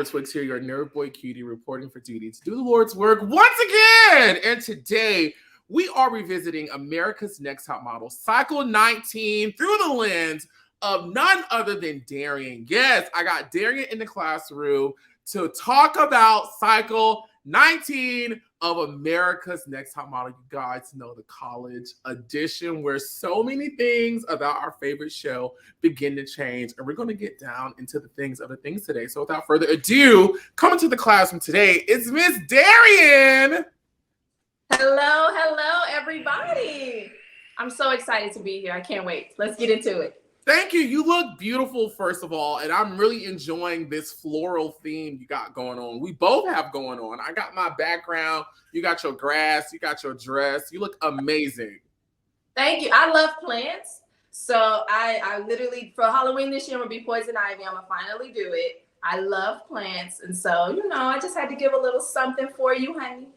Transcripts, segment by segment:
Oliver Twixt here, your nerd boy cutie, reporting for duty to do the Lord's work once again. And today, we are revisiting America's Next Top Model, Cycle 19, through the lens of none other than Darian. Yes, I got Darian in the classroom to talk about Cycle 19 of America's Next Top Model. You guys know the college edition where so many things about our favorite show begin to change. And we're going to get down into the things of the things today. So without further ado, coming to the classroom today is Miss Darian. Hello, everybody. I'm so excited to be here. I can't wait. Let's get into it. Thank you. You look beautiful, first of all, and I'm really enjoying this floral theme you got going on. We both have going on. I got my background. You got your grass. You got your dress. You look amazing. Thank you. I love plants. So I literally, for Halloween this year, I'm going to be poison ivy. I'm going to finally do it. I love plants. And so, I just had to give a little something for you, honey.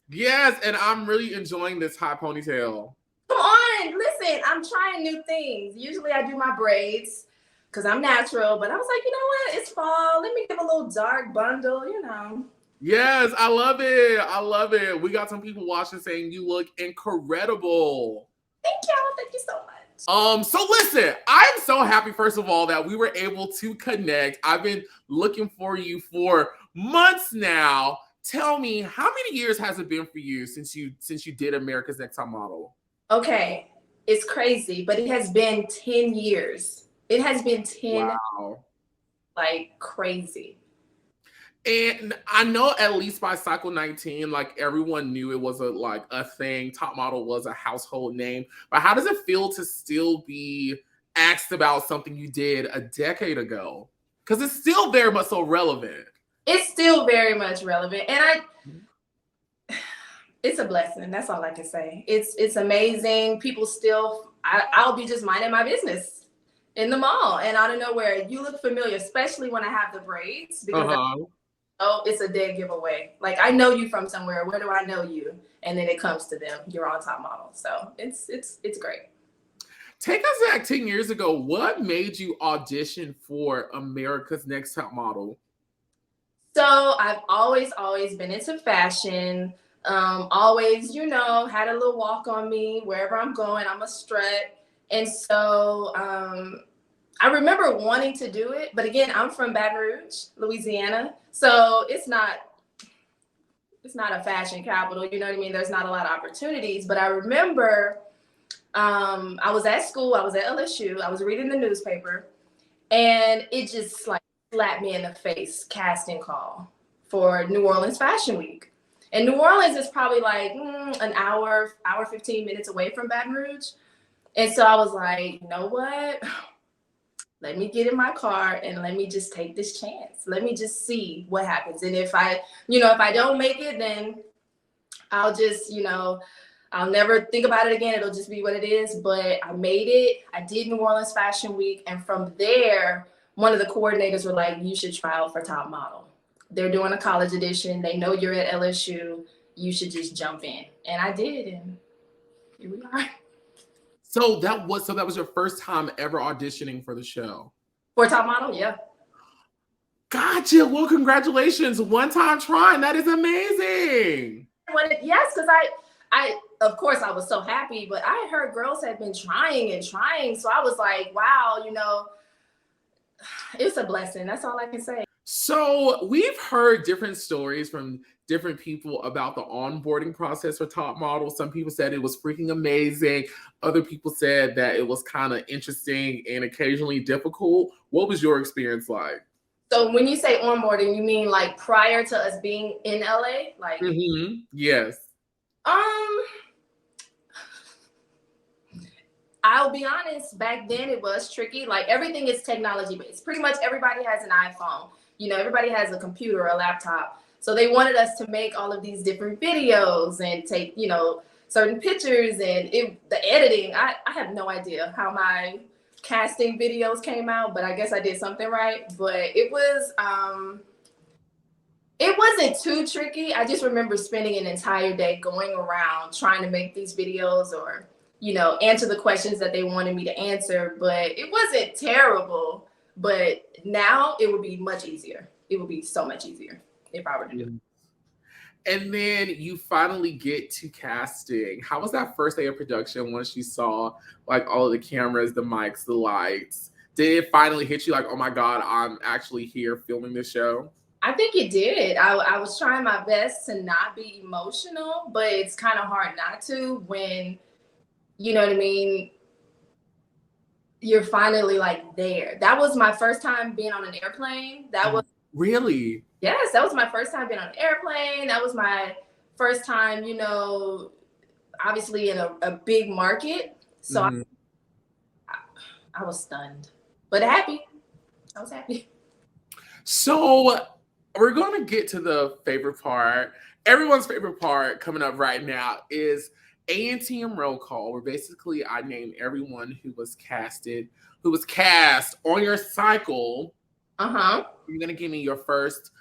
Yes, and I'm really enjoying this high ponytail. Come on, listen, I'm trying new things. Usually I do my braids because I'm natural, but I was like, you know what? It's fall. Let me give a little dark bundle, Yes, I love it. I love it. We got some people watching saying you look incredible. Thank you. Thank you so much. So listen, I'm so happy, first of all, that we were able to connect. I've been looking for you for months now. Tell me, how many years has it been for you since you did America's Next Top Model? Okay, it's crazy, but it has been 10 years. It has been 10, wow. Like crazy. And I know at least by Cycle 19, like everyone knew it was a thing. Top Model was a household name. But how does it feel to still be asked about something you did a decade ago? Because it's still very much so relevant. It's still very much relevant. And it's a blessing. That's all I can say. It's amazing. People still, I'll be just minding my business in the mall and out of nowhere. You look familiar, especially when I have the braids because it's a dead giveaway. Like I know you from somewhere. Where do I know you? And then it comes to them. You're on Top Model. So it's great. Take us back 10 years ago. What made you audition for America's Next Top Model? So I've always been into fashion. Always, had a little walk on me wherever I'm going. I'm a strut. And so I remember wanting to do it. But again, I'm from Baton Rouge, Louisiana. So it's not a fashion capital. You know what I mean? There's not a lot of opportunities. But I remember I was at school. I was at LSU. I was reading the newspaper. And it just slapped me in the face, casting call for New Orleans Fashion Week. And New Orleans is probably like an hour 15 minutes away from Baton Rouge. And so I was like, you know what? Let me get in my car and let me just take this chance. Let me just see what happens. And if I don't make it, then I'll just, I'll never think about it again. It'll just be what it is. But I made it. I did New Orleans Fashion Week. And from there, one of the coordinators were like, you should try out for Top Model. They're doing a college edition. They know you're at LSU. You should just jump in. And I did. And here we are. So that was your first time ever auditioning for the show? For Top Model, yeah. Gotcha. Well, congratulations. One time trying. That is amazing. Yes, because I of course I was so happy, but I heard girls had been trying and trying. So I was like, wow, it's a blessing. That's all I can say. So we've heard different stories from different people about the onboarding process for Top Model. Some people said it was freaking amazing. Other people said that it was kind of interesting and occasionally difficult. What was your experience like? So when you say onboarding, you mean like prior to us being in LA? Like yes. I'll be honest, back then it was tricky. Like everything is technology based. Pretty much everybody has an iPhone. Everybody has a computer or a laptop. So they wanted us to make all of these different videos and take, certain pictures and the editing. I have no idea how my casting videos came out, but I guess I did something right. But it wasn't too tricky. I just remember spending an entire day going around trying to make these videos or answer the questions that they wanted me to answer, but it wasn't terrible. But now it would be much easier. it would be so much easier if I were to do it. And then you finally get to casting. How was that first day of production once you saw like all of the cameras, the mics, the lights? Did it finally hit you like, oh my God, I'm actually here filming this show? I think it did. I was trying my best to not be emotional, but it's kind of hard not to when, you know what I mean, you're finally like there. That was my first time being on an airplane. That was really? Yes, that was my first time being on an airplane. That was my first time, you know, obviously in a big market. So I was stunned, but happy. I was happy. So we're going to get to the favorite part. Everyone's favorite part coming up right now is A&TM roll call, where basically I name everyone who was cast on your cycle. You're going to give me your first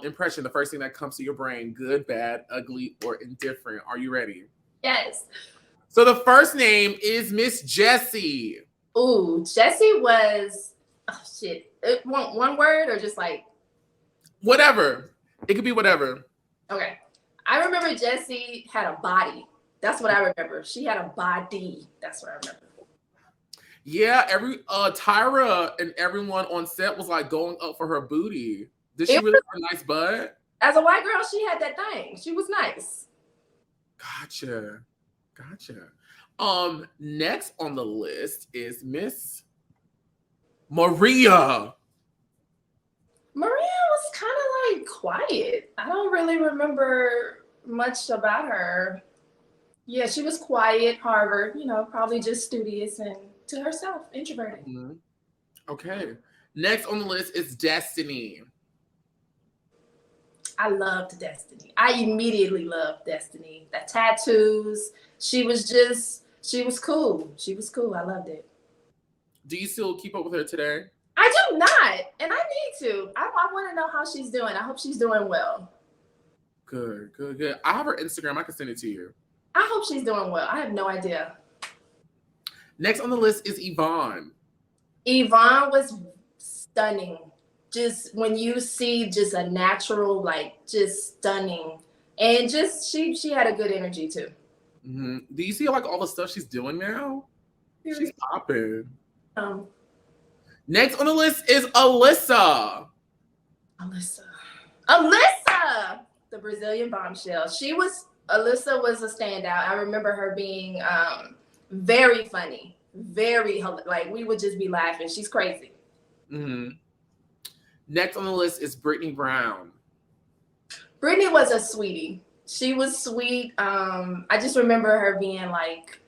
impression, the first thing that comes to your brain, good, bad, ugly, or indifferent. Are you ready? Yes. So the first name is Miss Jessie. Ooh, Jessie was, oh shit. One word or just like? Whatever. It could be whatever. Okay. I remember Jessie had a body. That's what I remember. She had a body. That's what I remember. Yeah, Tyra and everyone on set was like going up for her booty. Did she really have a nice butt? As a white girl, she had that thing. She was nice. Gotcha. Next on the list is Miss Maria. Maria was kind of like quiet. I don't really remember much about her. Yeah, she was quiet, Harvard, you know, probably just studious and to herself, introverted. Okay. Next on the list is Destiny. I loved Destiny. I immediately loved Destiny. The tattoos, she was cool. She was cool. I loved it. Do you still keep up with her today? I do not, and I need to. I want to know how she's doing. I hope she's doing well. Good. I have her Instagram. I can send it to you. I hope she's doing well. I have no idea. Next on the list is Yvonne. Yvonne was stunning. Just when you see just a natural, like just stunning. And just she had a good energy too. Do you see like all the stuff she's doing now? She's popping. Next on the list is Alyssa. Alyssa, the Brazilian bombshell. Alyssa was a standout. I remember her being very funny, like we would just be laughing. She's crazy. Next on the list is Brittany Brown. Brittany was a sweetie. She was sweet. I just remember her being like,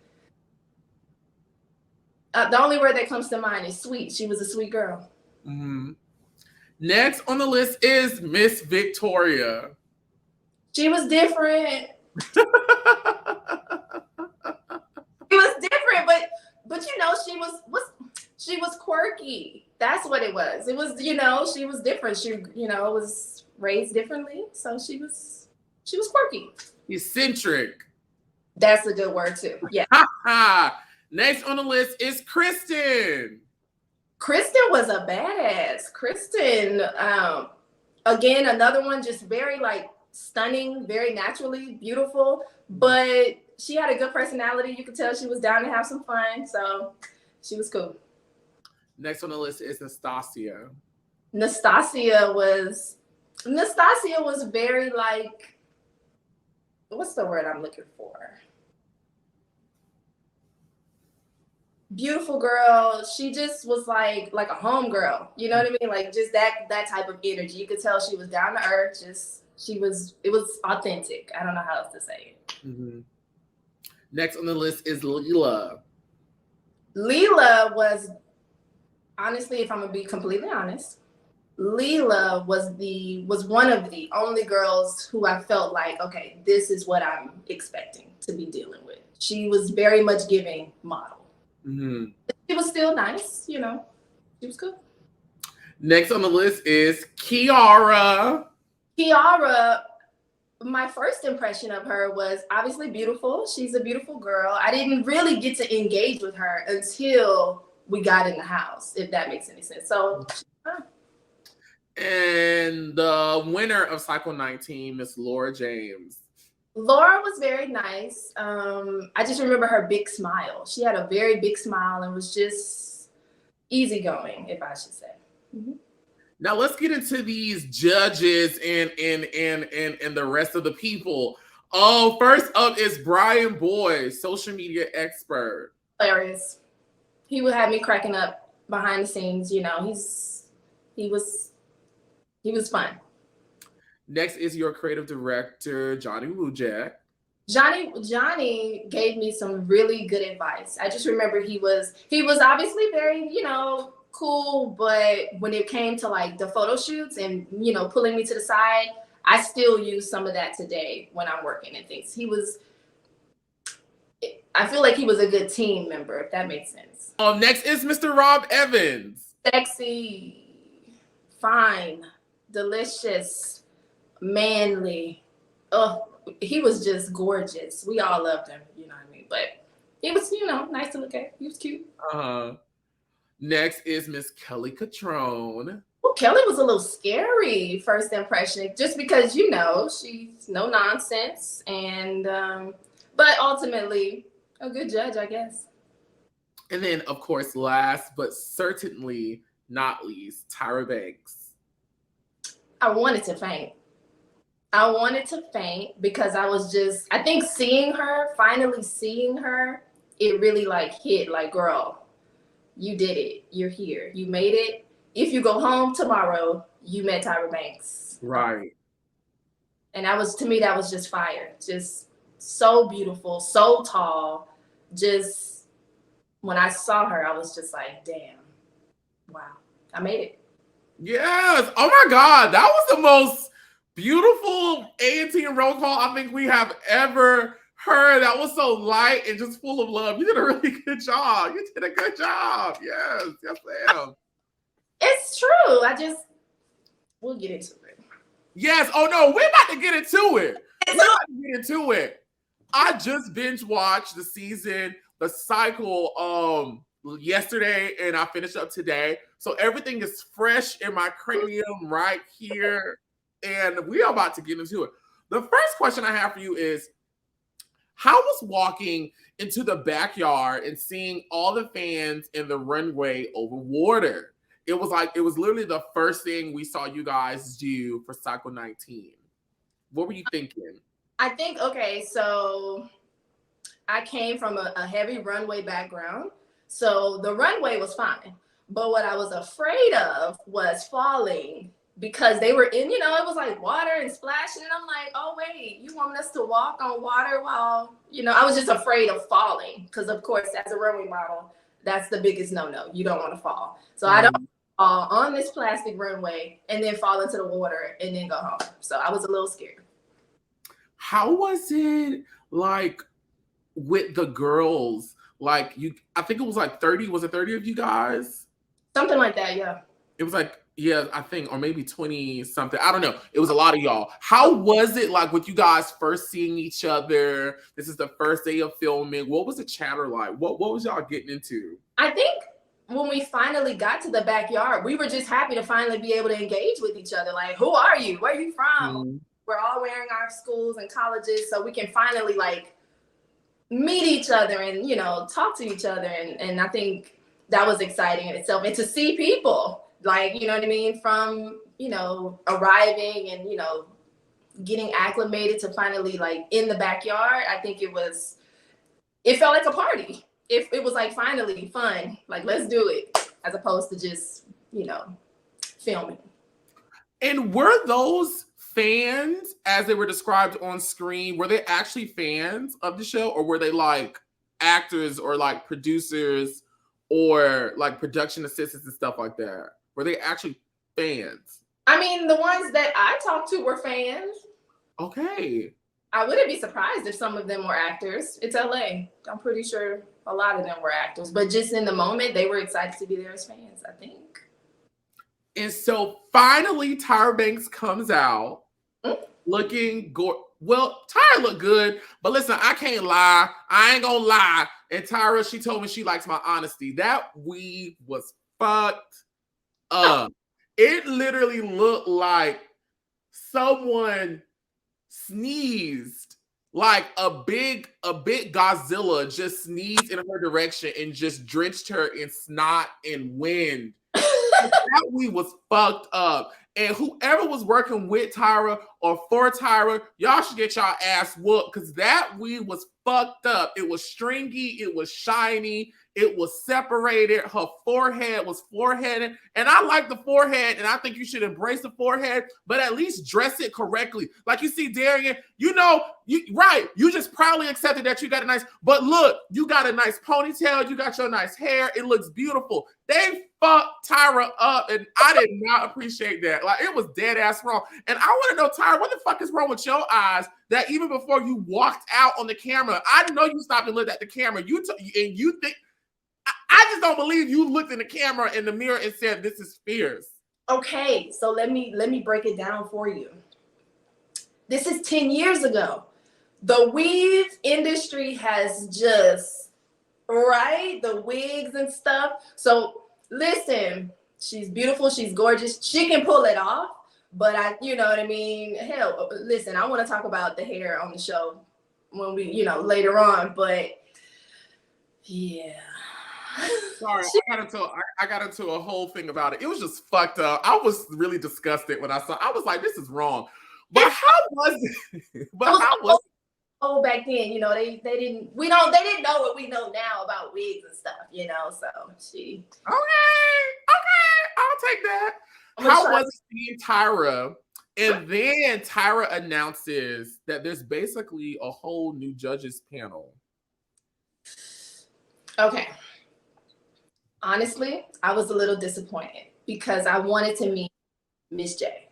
the only word that comes to mind is sweet. She was a sweet girl. Next on the list is Miss Victoria. She was different. She was different, but you know, she was quirky. That's what it was. It was, you know, she was different. She, you know, was raised differently, so she was quirky. Eccentric. That's a good word too. Yeah. Next on the list is Kristen. Kristen was a badass. Kristen, again, another one, just very like stunning, very naturally beautiful, but she had a good personality. You could tell she was down to have some fun, so she was cool. Next on the list is Nastasia. Nastasia was very like, what's the word I'm looking for? Beautiful girl. She just was like a home girl. You know what I mean? Like just that type of energy. You could tell she was down to earth. It was authentic. I don't know how else to say it. Next on the list is Leela. Leela was, honestly, if I'm gonna be completely honest, Leela was one of the only girls who I felt like, okay, this is what I'm expecting to be dealing with. She was very much giving model. She was still nice, you know. She was cool. Next on the list is Kiara. Kiara, my first impression of her was obviously beautiful. She's a beautiful girl. I didn't really get to engage with her until we got in the house, if that makes any sense. So, And the winner of Cycle 19, Miss Laura James. Laura was very nice. I just remember her big smile. She had a very big smile and was just easygoing, if I should say. Mm-hmm. Now let's get into these judges and the rest of the people. Oh, first up is Brian Boyd, social media expert. Hilarious. He would have me cracking up behind the scenes. You know, he was fun. Next is your creative director, Johnny Wujek. Johnny gave me some really good advice. I just remember he was obviously very, you know, cool, but when it came to like the photo shoots and, you know, pulling me to the side, I still use some of that today when I'm working and things. I feel like he was a good team member, if that makes sense. Next is Mr. Rob Evans. Sexy, fine, delicious, manly. Oh, he was just gorgeous. We all loved him, you know what I mean? But he was, you know, nice to look at. He was cute. Next is Miss Kelly Catrone. Well, Kelly was a little scary first impression, just because, you know, she's no nonsense, and but ultimately a good judge, I guess. And then, of course, last but certainly not least, Tyra Banks. I wanted to faint. Because I think finally seeing her, it really like hit, like, girl, you did it. You're here. You made it. If you go home tomorrow, you met Tyra Banks. Right. And to me, that was just fire. Just so beautiful, so tall. Just when I saw her, I was just like, damn, wow, I made it. Yes. Oh my God. That was the most beautiful A&T roll call I think we have ever heard. That was so light and just full of love. You did a really good job. You did a good job. Yes. Yes, ma'am. It's true. We'll get into it. Yes. Oh no, we're about to get into it. I just binge watched the cycle yesterday, and I finished up today. So everything is fresh in my cranium right here. And we are about to get into it. The first question I have for you is, how was walking into the backyard and seeing all the fans in the runway over water? It was literally the first thing we saw you guys do for Cycle 19. What were you thinking? I think, okay, so I came from a heavy runway background. So the runway was fine. But what I was afraid of was falling, because they were in, you know, it was like water and splashing. And I'm like, oh, wait, you want us to walk on water while, you know, I was just afraid of falling. Because, of course, as a runway model, that's the biggest no-no. You don't want to fall. So I don't fall on this plastic runway and then fall into the water and then go home. So I was a little scared. How was it like with the girls? Like I think it was like 30. Was it 30 of you guys? Something like that, yeah. It was like, yeah, I think, or maybe 20 something. I don't know. It was a lot of y'all. How was it like with you guys first seeing each other? This is the first day of filming. What was the chatter like? What was y'all getting into? I think when we finally got to the backyard, we were just happy to finally be able to engage with each other. Like, who are you? Where are you from? Mm-hmm. We're all wearing our schools and colleges, so we can finally like meet each other and, you know, talk to each other. And I think that was exciting in itself. And to see people, like, you know what I mean, from, you know, arriving and, you know, getting acclimated to finally like in the backyard, I think it felt like a party. It was like finally fun, like let's do it, as opposed to just, you know, filming. And were those fans, as they were described on screen, were they actually fans of the show, or were they like actors or like producers or like production assistants and stuff like that? Were they actually fans? I mean, the ones that I talked to were fans. Okay. I wouldn't be surprised if some of them were actors. It's LA. I'm pretty sure a lot of them were actors, but just in the moment, they were excited to be there as fans, I think. And so finally, Tyra Banks comes out looking good. Well, Tyra looked good, but listen, I can't lie. I ain't gonna lie. And Tyra, she told me she likes my honesty. That weave was fucked up. It literally looked like someone sneezed, like a big Godzilla just sneezed in her direction and just drenched her in snot and wind. That week was fucked up. And whoever was working with Tyra or for Tyra, y'all should get y'all ass whooped because that week was fucked up. It was stringy, it was shiny, it was separated. Her forehead was foreheaded. And I like the forehead, and I think you should embrace the forehead, but at least dress it correctly. Like you see, Darian, you just proudly accepted that you got a nice, but look, you got a nice ponytail, you got your nice hair, it looks beautiful. They fucked Tyra up, and I did not appreciate that. Like, it was dead ass wrong. And I want to know, Tyra, what the fuck is wrong with your eyes that even before you walked out on the camera, I know you stopped and looked at the camera. You think, I just don't believe you looked in the camera in the mirror and said, this is fierce. Okay, so let me break it down for you. This is 10 years ago. The weave industry has just, right? The wigs and stuff. So listen, she's beautiful, she's gorgeous, she can pull it off, but you know what I mean? Hell, listen, I want to talk about the hair on the show when we, later on, but yeah. Sorry, I got into a whole thing about it. It was just fucked up. I was really disgusted when I was like, this is wrong. But how was it? Oh, back then, they didn't know what we know now about wigs and stuff, so she. Okay, I'll take that. How was it seeing Tyra? And then Tyra announces that there's basically a whole new judges panel. Okay. Honestly, I was a little disappointed because I wanted to meet Miss J,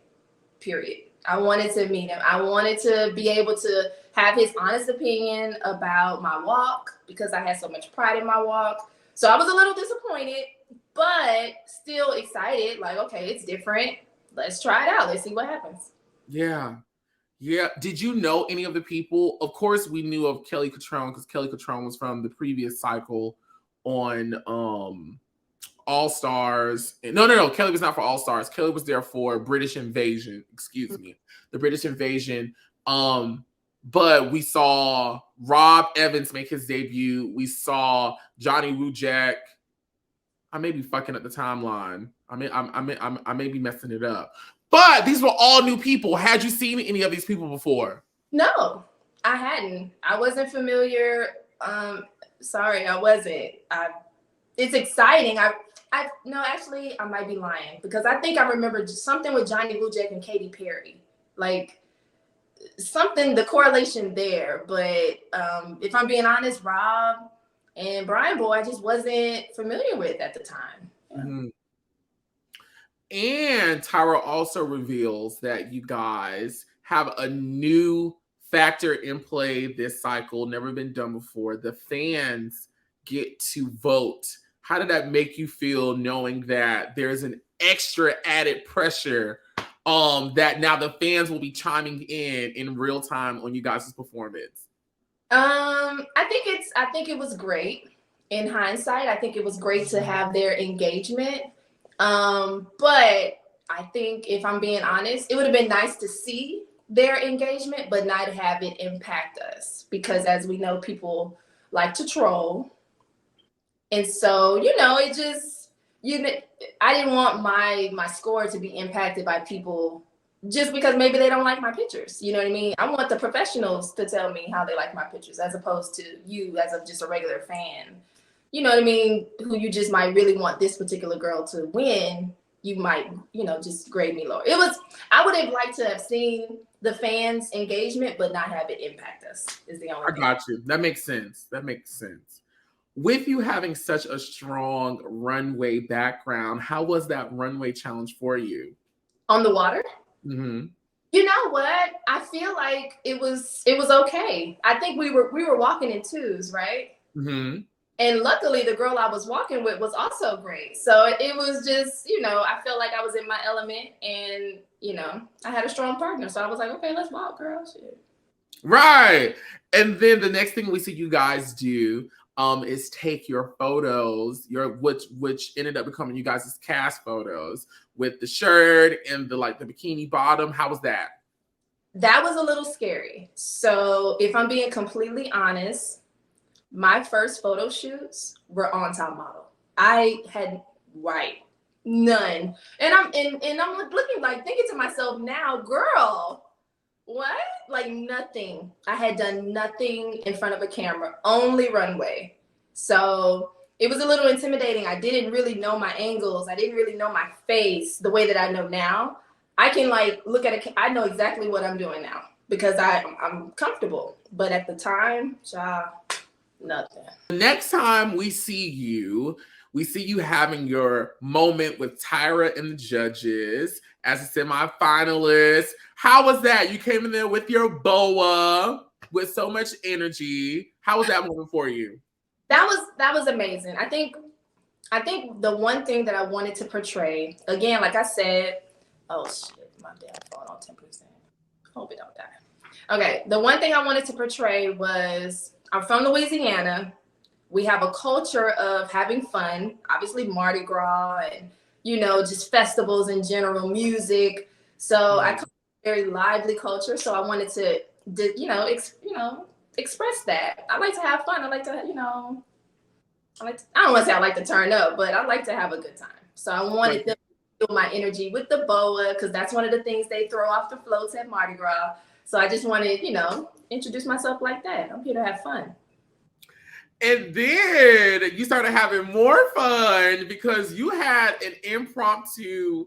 period. I wanted to meet him. I wanted to be able to have his honest opinion about my walk because I had so much pride in my walk. So I was a little disappointed, but still excited. Like, okay, it's different. Let's try it out. Let's see what happens. Yeah. Did you know any of the people? Of course, we knew of Kelly Catrone because Kelly Catrone was from the previous cycle on All Stars. No. Kelly was not for All Stars. Kelly was there for British Invasion. Excuse me. The British Invasion. But we saw Rob Evans make his debut. We saw Johnny Wujek. I may be fucking up the timeline. I may be messing it up. But these were all new people. Had you seen any of these people before? No, I hadn't. I wasn't familiar. Sorry, I wasn't. It's exciting. No, actually, I might be lying because I think I remember something with Johnny Wujek and Katy Perry. Like something, the correlation there. But if I'm being honest, Rob and Brian Boy, I just wasn't familiar with at the time. Yeah. Mm-hmm. And Tyra also reveals that you guys have a new factor in play this cycle, never been done before. The fans get to vote. How did that make you feel knowing that there's an extra added pressure that now the fans will be chiming in real time on you guys' performance? I think it was great. In hindsight, I think it was great to have their engagement. But I think if I'm being honest, it would have been nice to see their engagement, but not have it impact us because as we know, people like to troll. And so, it just, I didn't want my score to be impacted by people just because maybe they don't like my pictures. You know what I mean? I want the professionals to tell me how they like my pictures as opposed to you as just a regular fan. You know what I mean? Who you just might really want this particular girl to win. You might, just grade me lower. I would have liked to have seen the fans' engagement, but not have it impact us is the only thing. I got you. That makes sense. With you having such a strong runway background, how was that runway challenge for you? On the water? Mm-hmm. You know what? I feel like it was okay. I think we were walking in twos, right? Mm-hmm. And luckily, the girl I was walking with was also great. So it was just, I felt like I was in my element and, I had a strong partner. So I was like, okay, let's walk, girl. Shit. Right. And then the next thing we see you guys do, is take your photos, which ended up becoming you guys' cast photos with the shirt and the bikini bottom. How was that? That was a little scary. So if I'm being completely honest, my first photo shoots were on top model. I had none. And I'm looking thinking to myself now, girl, what? Like nothing. I had done nothing in front of a camera, only runway. So it was a little intimidating. I didn't really know my angles. I didn't really know my face the way that I know now. I can look at I know exactly what I'm doing now because I'm comfortable. But at the time, nothing. The next time we see you having your moment with Tyra and the judges as a semi-finalist. How was that? You came in there with your boa with so much energy. How was that moment for you? That was amazing. I think the one thing that I wanted to portray, again, like I said, oh shit, my damn phone on 10%. Hope it don't die. Okay, the one thing I wanted to portray was I'm from Louisiana. We have a culture of having fun, obviously Mardi Gras and, just festivals in general, music. So I come from a very lively culture. So I wanted to, express that. I like to have fun. I like to, I don't want to say I like to turn up, but I like to have a good time. So I wanted them to feel my energy with the boa because that's one of the things they throw off the floats at Mardi Gras. So I just wanted, introduce myself like that. I'm here to have fun. And then you started having more fun because you had an impromptu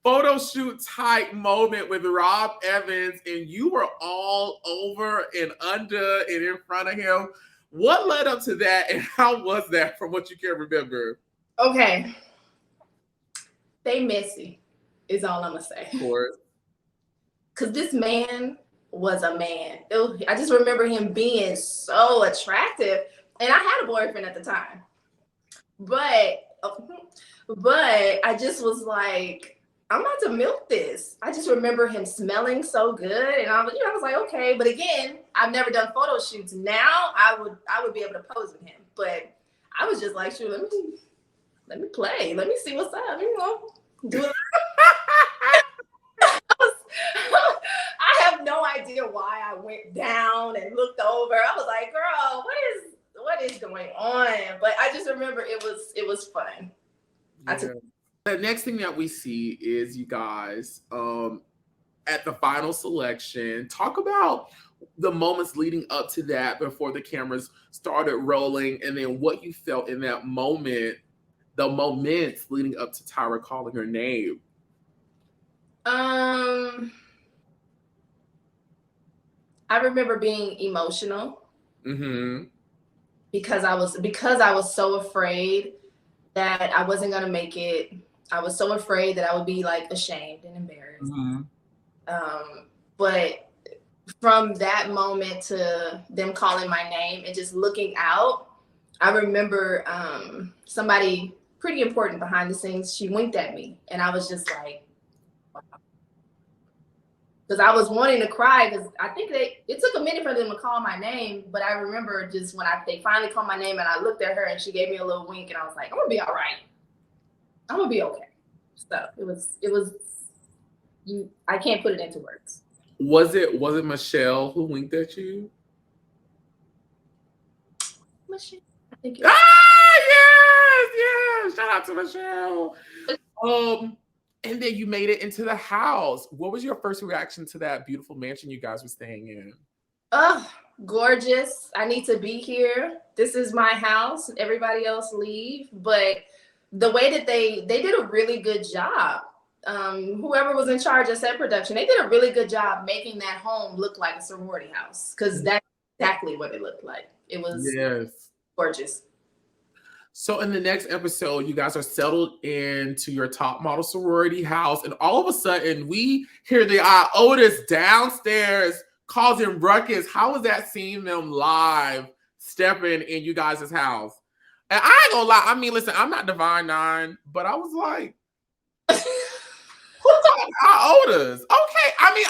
photo shoot type moment with Rob Evans and you were all over and under and in front of him. What led up to that and how was that from what you can remember? Okay. They messy is all I'm going to say. Of course. Because this man was a man. I just remember him being so attractive. And I had a boyfriend at the time. But I just was like, I'm about to milk this. I just remember him smelling so good. And I was like, okay. But again, I've never done photo shoots. Now I would be able to pose with him. But I was just like, shoot, let me play. Let me see what's up. Do it. I have no idea why I went down and looked over. I was like, girl, what is going on? But I just remember it was fun. Yeah. The next thing that we see is you guys at the final selection. Talk about the moments leading up to that before the cameras started rolling and then what you felt in that moment, the moments leading up to Tyra calling her name. I remember being emotional. Mm-hmm. Because I was so afraid that I wasn't gonna make it. I was so afraid that I would be ashamed and embarrassed. Mm-hmm. But from that moment to them calling my name and just looking out, I remember somebody pretty important behind the scenes, she winked at me and I was just like, wow. Because I was wanting to cry because I think it took a minute for them to call my name, but I remember just when they finally called my name and I looked at her and she gave me a little wink and I was like, I'm gonna be all right. I'm gonna be okay. So it was I can't put it into words. Was it Michelle who winked at you? Michelle, I think yes. Shout out to Michelle. And then you made it into the house. What was your first reaction to that beautiful mansion you guys were staying in? Oh, gorgeous. I need to be here. This is my house. Everybody else leave. But the way that they did a really good job. Whoever was in charge of set production, they did a really good job making that home look like a sorority house because that's exactly what it looked like. It was gorgeous. So in the next episode, you guys are settled into your top model sorority house, and all of a sudden we hear the Otis downstairs causing ruckus. How was that seeing them live stepping in you guys' house? And I ain't gonna lie, I mean, listen, I'm not Divine Nine, but I was like, who called Otis? Okay, I mean,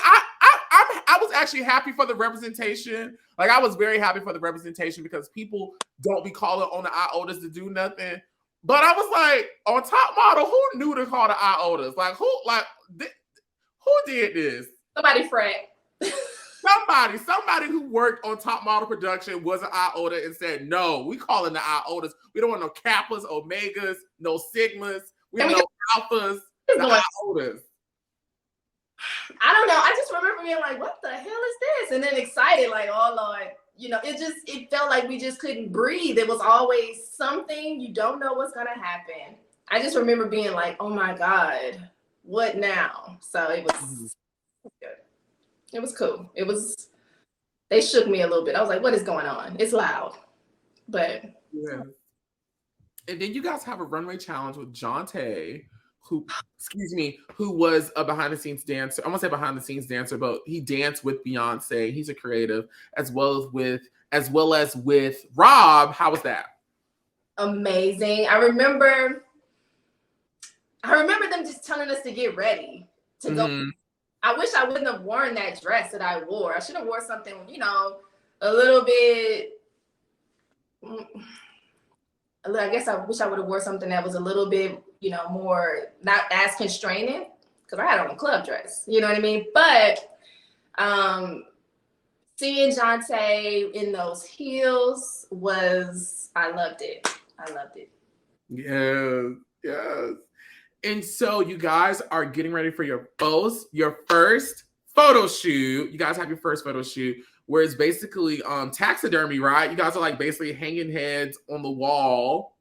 I was actually happy for the representation. Like, I was very happy for the representation because people don't be calling on the IOTAs to do nothing. But I was like, on Top Model, who knew to call the IOTAs? Like, who did this? Somebody fret. Somebody who worked on Top Model production was an IOTA and said, no, we calling the IOTAs. We don't want no Kappas, Omegas, no Sigmas. We have no Alphas, the IOTAs. I don't know. I just remember being like, what the hell is this? And then excited, like, oh Lord. You know, it felt like we just couldn't breathe. It was always something. You don't know what's gonna happen. I just remember being like, oh my God, what now? So it was good. It was cool. They shook me a little bit. I was like, what is going on? It's loud. But yeah. And then you guys have a runway challenge with Jonte, who was a behind the scenes dancer. I won't say behind the scenes dancer, but he danced with Beyonce. He's a creative, as well as with Rob. How was that? Amazing. I remember them just telling us to get ready to go. I wish I wouldn't have worn that dress that I wore. I should have worn something, a little bit. I guess I wish I would have wore something that was a little bit, more not as constraining, because I had on a club dress. You know what I mean? But seeing Jonte in those heels I loved it. I loved it. Yes. And so you guys are getting ready for your first photo shoot. You guys have your first photo shoot where it's basically taxidermy, right? You guys are like basically hanging heads on the wall.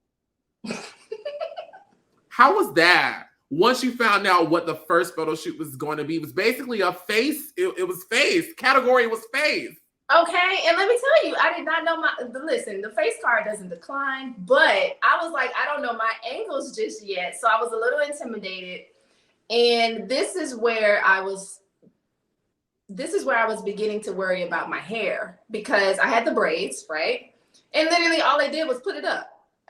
How was that? Once you found out what the first photo shoot was going to be, it was basically a face. It was face. Category was face. Okay, and let me tell you, I did not know the face card doesn't decline, but I was like, I don't know my angles just yet. So I was a little intimidated. And this is where I was beginning to worry about my hair, because I had the braids, right? And literally all they did was put it up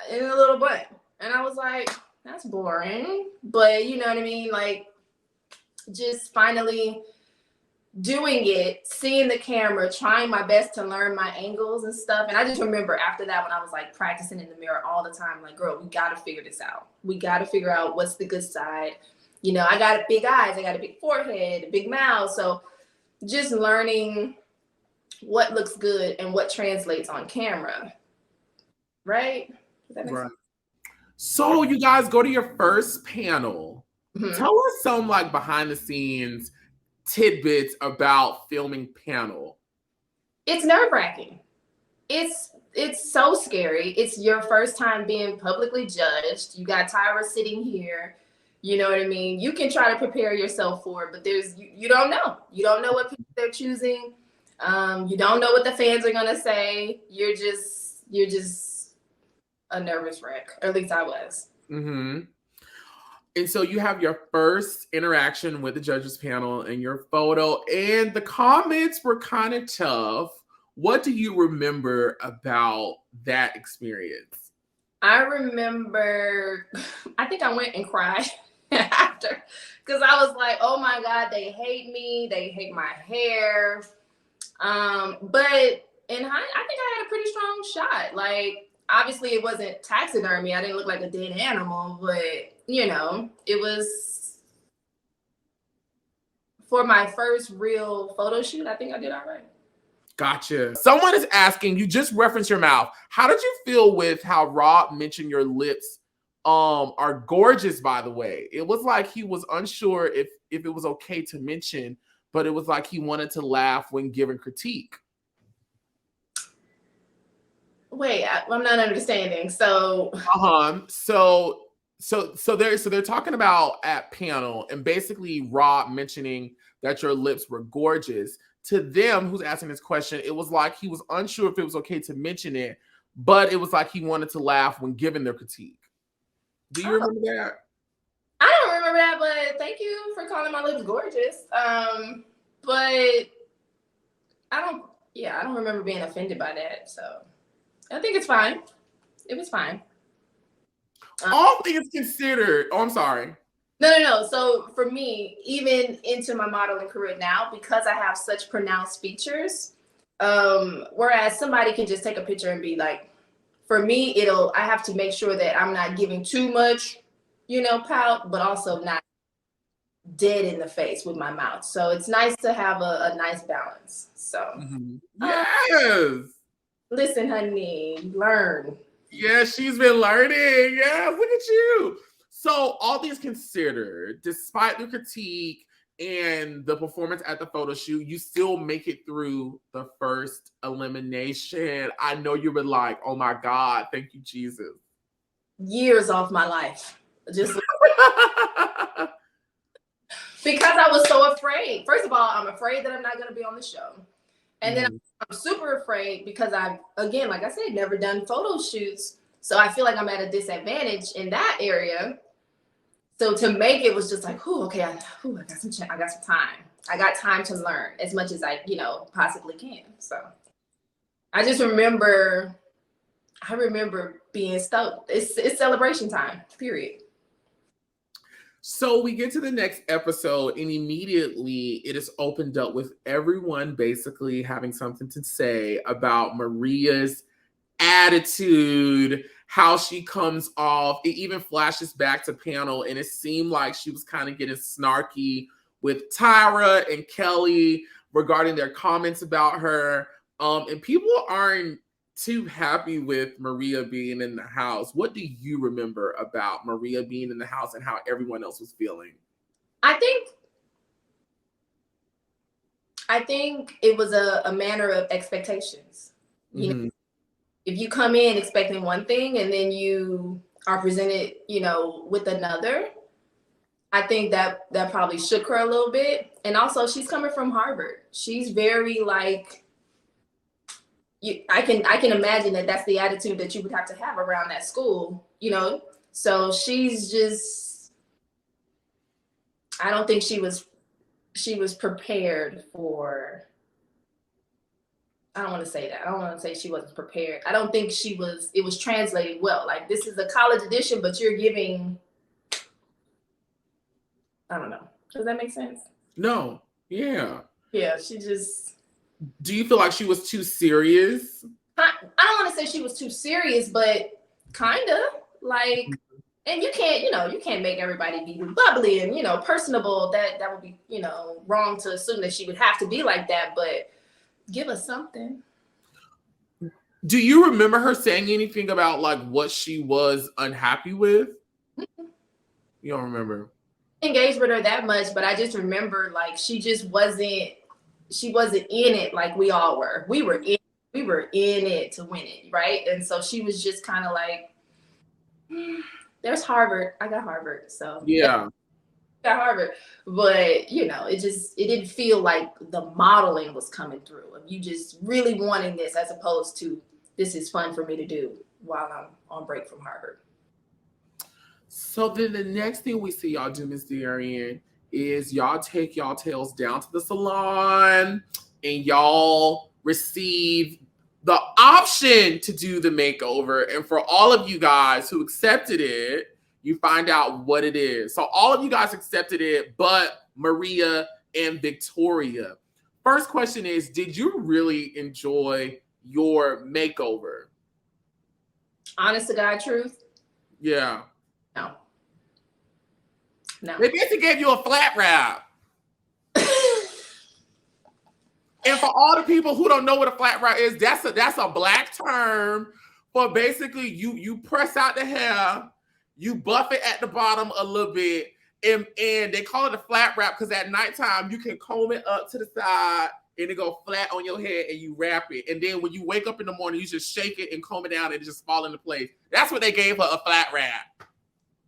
in a little bun. And I was like, that's boring. But you know what I mean? Like, just finally doing it, seeing the camera, trying my best to learn my angles and stuff. And I just remember after that, when I was like practicing in the mirror all the time, like, girl, we got to figure this out. We got to figure out what's the good side. I got big eyes, I got a big forehead, a big mouth. So just learning what looks good and what translates on camera. Right? Does that make sense? So you guys go to your first panel. Mm-hmm. Tell us some like behind the scenes tidbits about filming panel. It's nerve-wracking. It's so scary. It's your first time being publicly judged. You got Tyra sitting here. You know what I mean? You can try to prepare yourself for it, but you don't know. You don't know what people they're choosing. You don't know what the fans are gonna say. You're just a nervous wreck. Or at least I was. Mm-hmm. And so you have your first interaction with the judges panel and your photo, and the comments were kind of tough. What do you remember about that experience? I remember, I think I went and cried after, because I was like, oh my God, they hate me. They hate my hair. But in hindsight, I think I had a pretty strong shot. Like, obviously it wasn't taxidermy. I didn't look like a dead animal, but it was for my first real photo shoot. I think I did all right. Gotcha. Someone is asking, you just referenced your mouth. How did you feel with how Rob mentioned your lips are gorgeous, by the way? It was like he was unsure if it was okay to mention, but it was like he wanted to laugh when given critique. Wait, I'm not understanding. So So they're talking about at panel, and basically Rob mentioning that your lips were gorgeous. To them, who's asking this question, it was like he was unsure if it was okay to mention it, but it was like he wanted to laugh when given their critique. Do you remember that? I don't remember that, but thank you for calling my lips gorgeous. But I don't remember being offended by that. So I think it's fine. It was fine. All things considered. Oh, I'm sorry. No. So for me, even into my modeling career now, because I have such pronounced features, whereas somebody can just take a picture and be like, for me, I have to make sure that I'm not giving too much, pout, but also not dead in the face with my mouth. So it's nice to have a nice balance. So Yes. Listen, honey, learn. Yeah, she's been learning. Yeah, look at you. So, all things considered, despite the critique and the performance at the photo shoot, you still make it through the first elimination. I know you were like, oh my God, thank you, Jesus. Years off my life. Just because I was so afraid. First of all, I'm afraid that I'm not going to be on the show. And then I'm super afraid because I've, again, like I said, never done photo shoots. So I feel like I'm at a disadvantage in that area. So to make it was just like, okay, I got some time. I got time to learn as much as I, possibly can. So I just remember, being stoked. It's celebration time, period. So we get to the next episode, and immediately it is opened up with everyone basically having something to say about Maria's attitude, how she comes off. It even flashes back to panel, and it seemed like she was kind of getting snarky with Tyra and Kelly regarding their comments about her. And people aren't too happy with Maria being in the house. What do you remember about Maria being in the house and how everyone else was feeling? I think it was a matter of expectations. You know, if you come in expecting one thing and then you are presented, with another, I think that probably shook her a little bit. And also, she's coming from Harvard. She's very like, I can imagine that that's the attitude that you would have to have around that school, So she's just, I don't think she was prepared for. I don't want to say that. I don't want to say she wasn't prepared. I don't think it was translated well. Like, this is a college edition, but you're giving, I don't know. Does that make sense? No. Yeah. Yeah, she just. Do you feel like she was too serious? I don't want to say she was too serious, but kind of like, and you can't make everybody be bubbly and, personable. That would be, wrong to assume that she would have to be like that, but give us something. Do you remember her saying anything about like what she was unhappy with? You don't remember? Engaged with her that much, but I just remember like she wasn't in it like we all were. We were in it to win it, right? And so she was just kind of like, there's Harvard. I got Harvard. So yeah. Got Harvard. But it didn't feel like the modeling was coming through of you just really wanting this, as opposed to this is fun for me to do while I'm on break from Harvard. So then the next thing we see y'all do, Miss Darian, is y'all take y'all tails down to the salon and y'all receive the option to do the makeover. And for all of you guys who accepted it, you find out what it is. So all of you guys accepted it, but Maria and Victoria. First question is, did you really enjoy your makeover? Honest to God truth? Yeah. No. They basically gave you a flat wrap. And for all the people who don't know what a flat wrap is, that's a black term for basically you press out the hair, you buff it at the bottom a little bit, and they call it a flat wrap because at nighttime you can comb it up to the side and it go flat on your head and you wrap it. And then when you wake up in the morning, you just shake it and comb it down and it just fall into place. That's what they gave her, a flat wrap.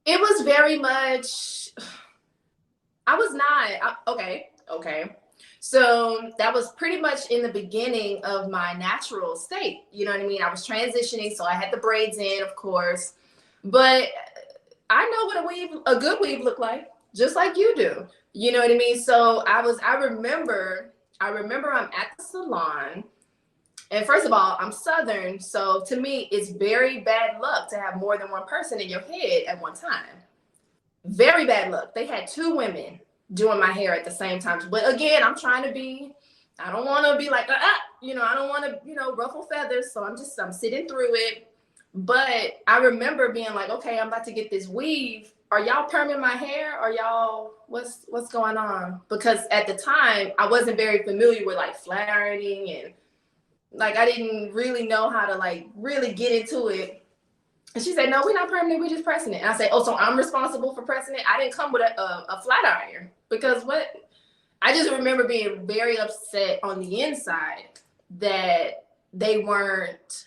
It was very much, I was not, okay. So that was pretty much in the beginning of my natural state. You know what I mean? I was transitioning, so I had the braids in, of course. But I know what a good weave look like, just like you do. You know what I mean? So I remember I'm at the salon. And first of all, I'm Southern. So to me, it's very bad luck to have more than one person in your head at one time. very bad luck. They had 2 women doing my hair at the same time. But again, I'm trying to be, I don't want to be like, you know, I don't want to, you know, ruffle feathers. So I'm sitting through it. But I remember being like, okay, I'm about to get this weave. Are y'all perming my hair? Are y'all, what's going on? Because at the time, I wasn't very familiar with like flat ironing, and like I didn't really know how to like really get into it. And she said, no, we're not perming it, we're just pressing it. And I said, oh, so I'm responsible for pressing it? I didn't come with a flat iron, because I just remember being very upset on the inside that they weren't,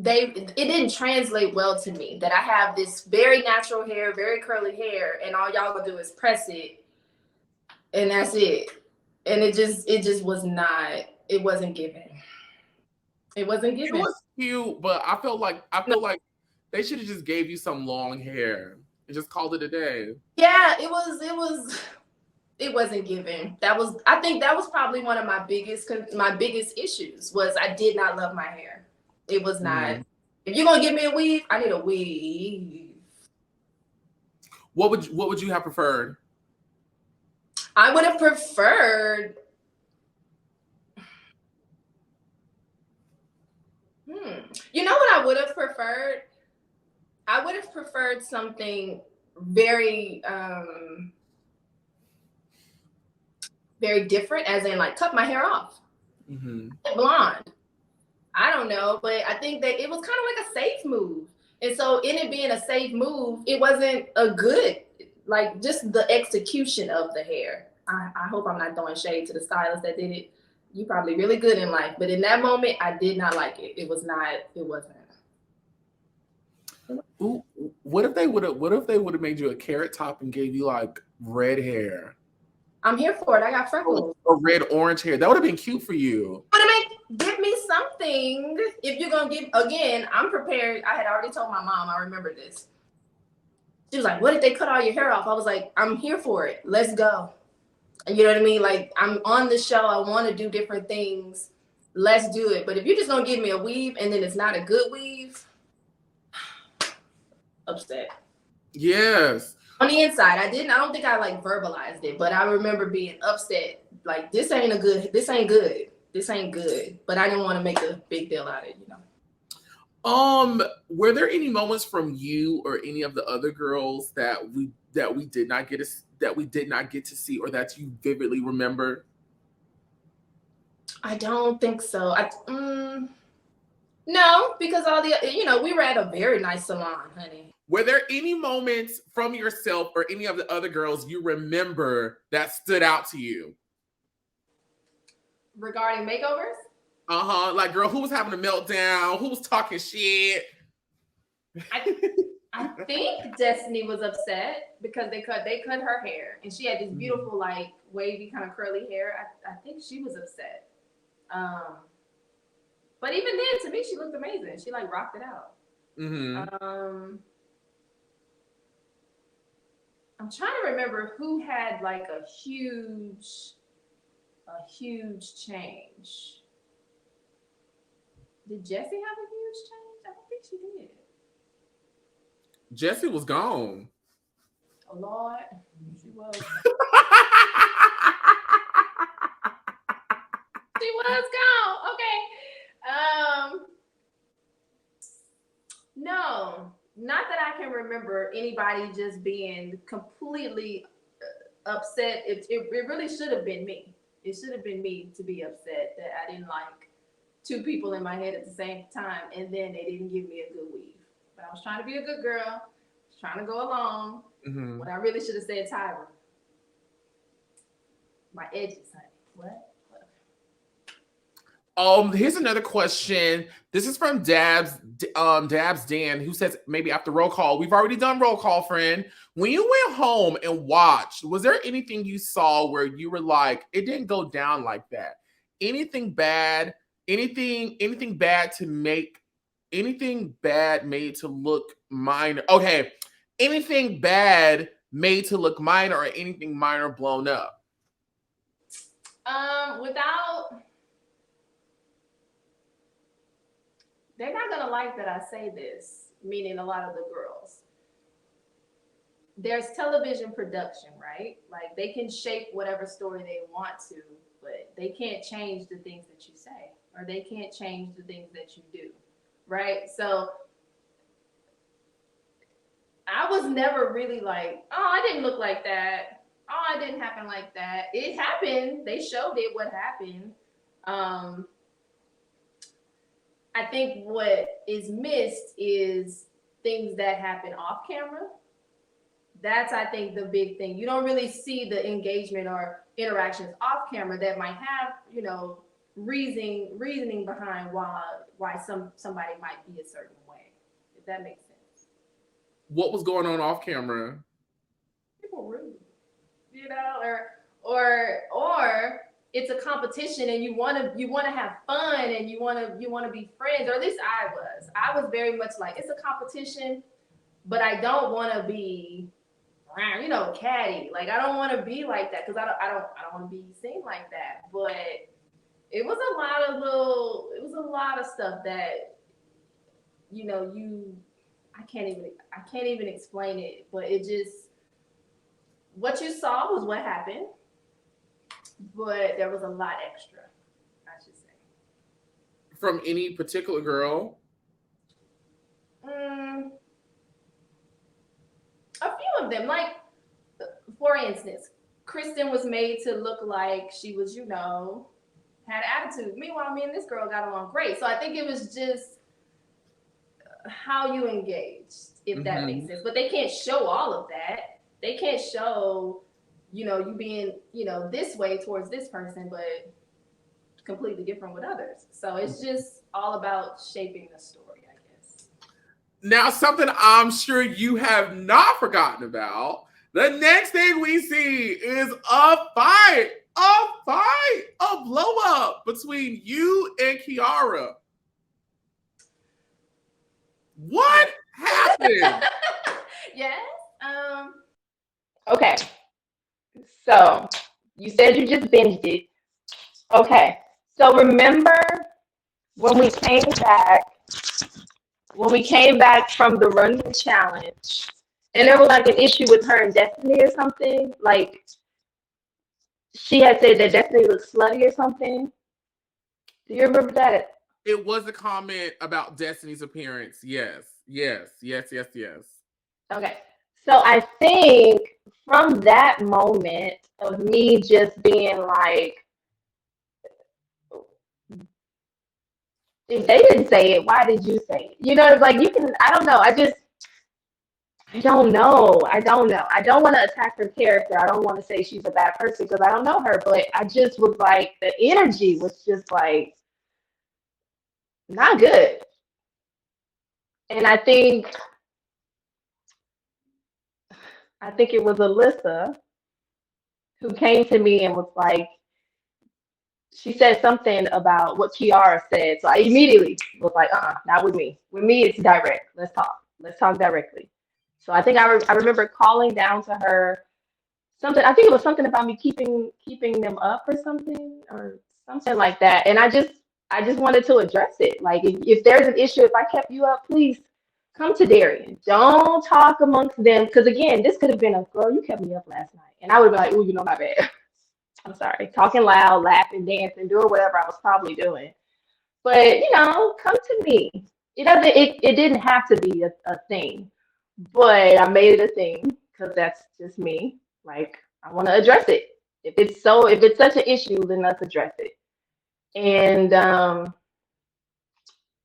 it didn't translate well to me that I have this very natural hair, very curly hair, and all y'all gonna do is press it, and that's it. And it just was not, it wasn't given. It wasn't given. It was cute, but I feel like they should have just gave you some long hair and just called it a day. Yeah, it wasn't given. I think that was probably one of my biggest issues, was I did not love my hair. It was not. If you're gonna give me a weave, I need a weave. What would you have preferred? I would have preferred. You know what I would have preferred? I would have preferred something very, very different, as in like cut my hair off, blonde. I don't know, but I think that it was kind of like a safe move. And so in it being a safe move, it wasn't a good, like just the execution of the hair. I hope I'm not throwing shade to the stylist that did it. You probably really good in life, but in that moment, I did not like it. It wasn't. Ooh, what if they would have made you a carrot top and gave you like red hair? I'm here for it. I got freckles. Or red orange hair. That would have been cute for you. Give me something. If you're gonna give, again, I'm prepared. I had already told my mom, I remember this. She was like, what if they cut all your hair off? I was like, I'm here for it. Let's go. You know what I mean? Like, I'm on the show. I want to do different things. Let's do it. But if you're just gonna give me a weave and then it's not a good weave, upset. Yes. On the inside, I don't think I like verbalized it, but I remember being upset. Like, this ain't good. This ain't good. But I didn't want to make a big deal out of it, you know. Were there any moments from you or any of the other girls that we did not get to see, or that you vividly remember? I don't think so. No, because all the, you know, we were at a very nice salon, honey. Were there any moments from yourself or any of the other girls you remember that stood out to you? Regarding makeovers? Like, girl, who was having a meltdown? Who was talking shit? I think Destiny was upset because they cut her hair, and she had this beautiful, like, wavy kind of curly hair. I think she was upset. But even then, to me, she looked amazing. She like rocked it out. I'm trying to remember who had like a huge change. Did Jessie have a huge change? I don't think she did. Jessie was gone. Oh Lord, she was. She was gone. Okay. No, not that I can remember anybody just being completely upset. It really should have been me. It should have been me to be upset that I didn't like 2 people in my head at the same time, and then they didn't give me a good weave. But I was trying to be a good girl. I was trying to go along. When I really should have said Tyra. My edges, honey. What? Here's another question. This is from Dabs Dan, who says, maybe after roll call. We've already done roll call, friend. When you went home and watched, was there anything you saw where you were like, it didn't go down like that? Anything bad? Anything bad made to look minor? Okay. Anything bad made to look minor, or anything minor blown up? They're not gonna like that I say this, meaning a lot of the girls. There's television production, right? Like they can shape whatever story they want to, but they can't change the things that you say, or they can't change the things that you do, right? So I was never really like, oh, I didn't look like that. Oh, it didn't happen like that. It happened. They showed it what happened. I think what is missed is things that happen off camera. That's, I think, the big thing. You don't really see the engagement or interactions off camera that might have, you know, reasoning behind why somebody might be a certain way, if that makes sense. What was going on off camera? People rude, you know, or it's a competition and you want to have fun and you want to be friends, or at least I was very much like, it's a competition, but I don't want to be, you know, catty. Like I don't want to be like that, because I don't want to be seen like that. But it was a lot of stuff that, you know, I can't even explain it, but it just, what you saw was what happened, but there was a lot extra, I should say. From any particular girl? A few of them. Like, for instance, Kristen was made to look like she was, you know, had attitude. Meanwhile, me and this girl got along great. So I think it was just how you engaged, if that makes sense. But they can't show all of that. They can't show, you know, you being, you know, this way towards this person, but completely different with others. So it's just all about shaping the story, I guess. Now, something I'm sure you have not forgotten about. The next thing we see is a fight, a blow up between you and Kiara. What happened? Yes. Okay. So you said you just binged it. Okay. So remember when we came back from the running challenge, and there was like an issue with her and Destiny or something? Like she had said that Destiny looked slutty or something. Do you remember that? It was a comment about Destiny's appearance. Yes. Okay. So I think from that moment of me just being like, if they didn't say it, why did you say it? You know, like you can, I don't know. I don't know. I don't want to attack her character. I don't want to say she's a bad person because I don't know her, but I just was like, the energy was just like not good. And I think it was Alyssa who came to me and was like, she said something about what Kiara said. So I immediately was like, not with me. With me, it's direct. Let's talk directly. So I think I remember calling down to her something. I think it was something about me keeping them up or something like that. And I just wanted to address it. Like if there's an issue, if I kept you up, please come to Darian. Don't talk amongst them. Because again, this could have been a girl, you kept me up last night. And I would be like, oh, you know, my bad. I'm sorry. Talking loud, laughing, dancing, doing whatever I was probably doing. But, you know, come to me. It didn't have to be a thing. But I made it a thing because that's just me. Like, I want to address it. If it's such an issue, then let's address it. And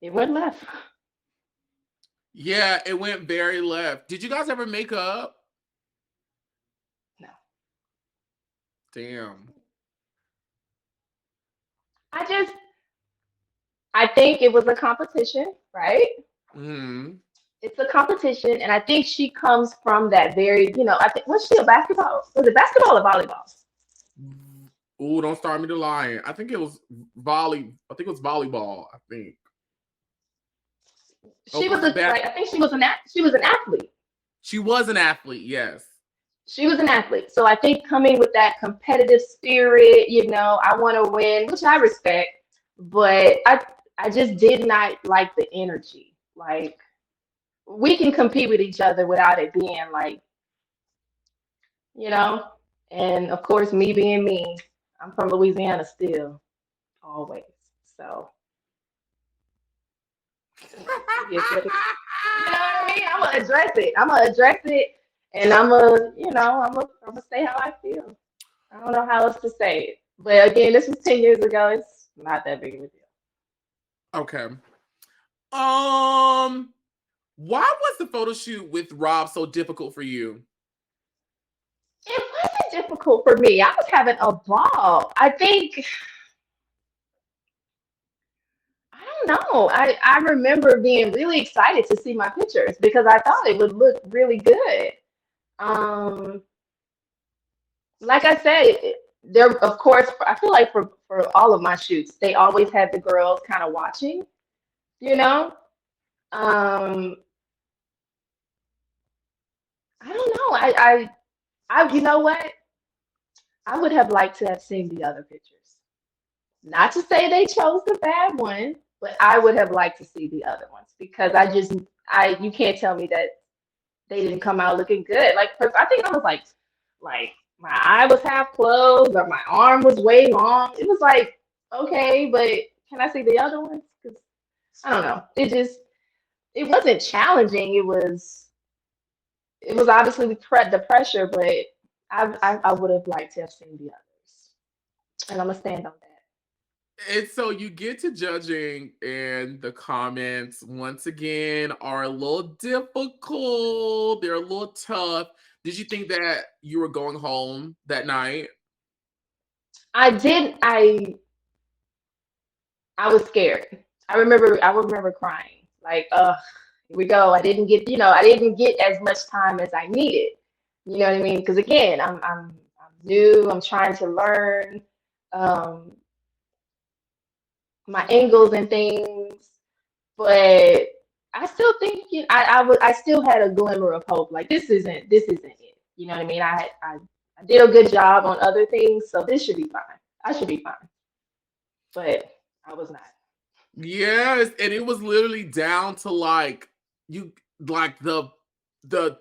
it went left. Yeah, it went very left. Did you guys ever make up? No. Damn. I think it was a competition, right? Mm-hmm. It's a competition, and I think she comes from that very, you know, I think, was she a basketball? Was it basketball or volleyball? Ooh, don't start me to lying. I think it was volleyball. I think. I think she was an athlete. She was an athlete, yes. She was an athlete. So I think coming with that competitive spirit, you know, I want to win, which I respect, but I just did not like the energy. Like, we can compete with each other without it being like, you know. And of course, me being me, I'm from Louisiana still, always. So it is what it is. You know what I mean? I'm gonna address it. I'm gonna address it, and I'm gonna say how I feel. I don't know how else to say it. But again, this was 10 years ago. It's not that big of a deal. Okay. Why was the photo shoot with Rob so difficult for you? It wasn't difficult for me. I was having a ball. I don't know. I remember being really excited to see my pictures because I thought it would look really good. Um, like I said, there, of course, I feel like for all of my shoots, they always had the girls kind of watching, you know? Um, I don't know. You know what? I would have liked to have seen the other pictures. Not to say they chose the bad one, but I would have liked to see the other ones because you can't tell me that they didn't come out looking good. Like, I think I was like my eye was half closed or my arm was way long. It was like, okay, but can I see the other ones? Because I don't know. It wasn't challenging. It was obviously the pressure, but I would have liked to have seen the others, and I'm gonna stand on that. And so you get to judging, and the comments once again are a little difficult. They're a little tough. Did you think that you were going home that night? I did. I was scared. I remember crying. Like, here we go. I didn't get as much time as I needed. You know what I mean? Because again, I'm new. I'm trying to learn um, my angles and things, but I still think I still had a glimmer of hope. Like this isn't it. You know what I mean? I did a good job on other things, so this should be fine. I should be fine, but I was not. Yes, and it was literally down to like you like the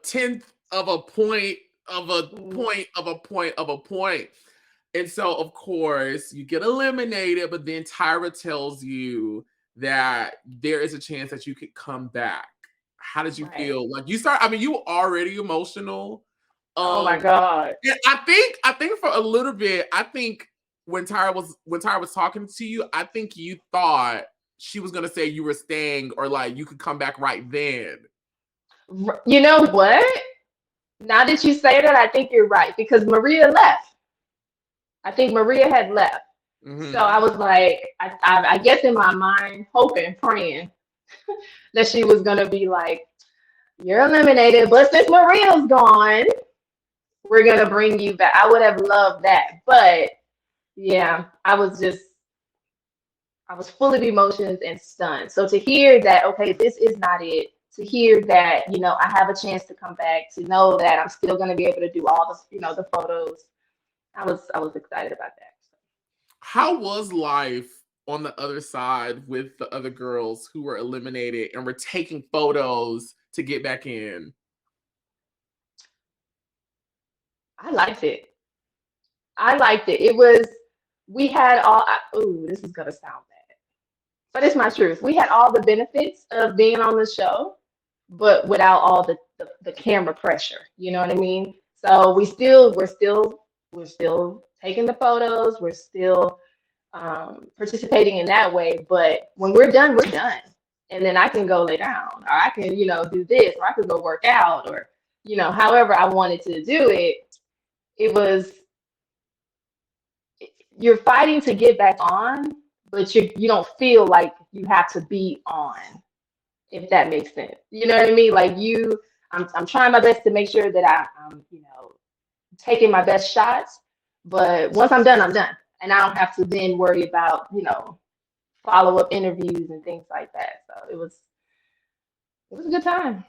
tenth of a point of a Mm, point of a point of a point. And so of course you get eliminated, but then Tyra tells you that there is a chance that you could come back. How did you right. feel? Like I mean, you were already emotional. Oh my Um God. yeah, I think for a little bit, I think when Tyra was talking to you, I think you thought she was gonna say you were staying or like you could come back right then. You know what? Now that you say that, I think you're right because Maria left. I think Maria had left. So Hmm. I was like, I guess in my mind, hoping, praying that she was gonna be like, "You're eliminated," but since Maria's gone, we're gonna bring you back. I would have loved that, but yeah, I was full of emotions and stunned. So to hear that, okay, this is not it. To hear that, I have a chance to come back. To know that I'm still gonna be able to do all the photos. I was excited about that. How was life on the other side with the other girls who were eliminated and were taking photos to get back in? I liked it. I liked it. It was we had all. Ooh, this is gonna sound bad, but it's my truth. We had all the benefits of being on the show, but without all the camera pressure. You know what I mean? So we're still taking the photos. We're still participating in that way. But when we're done, and then I can go lay down, or I can do this, or I could go work out, or however I wanted to do it. It was you're fighting to get back on, but you don't feel like you have to be on, if that makes sense. You know what I mean? Like I'm trying my best to make sure that I'm taking my best shots, but once I'm done, I'm done, and I don't have to then worry about follow up interviews and things like that. So it was a good time.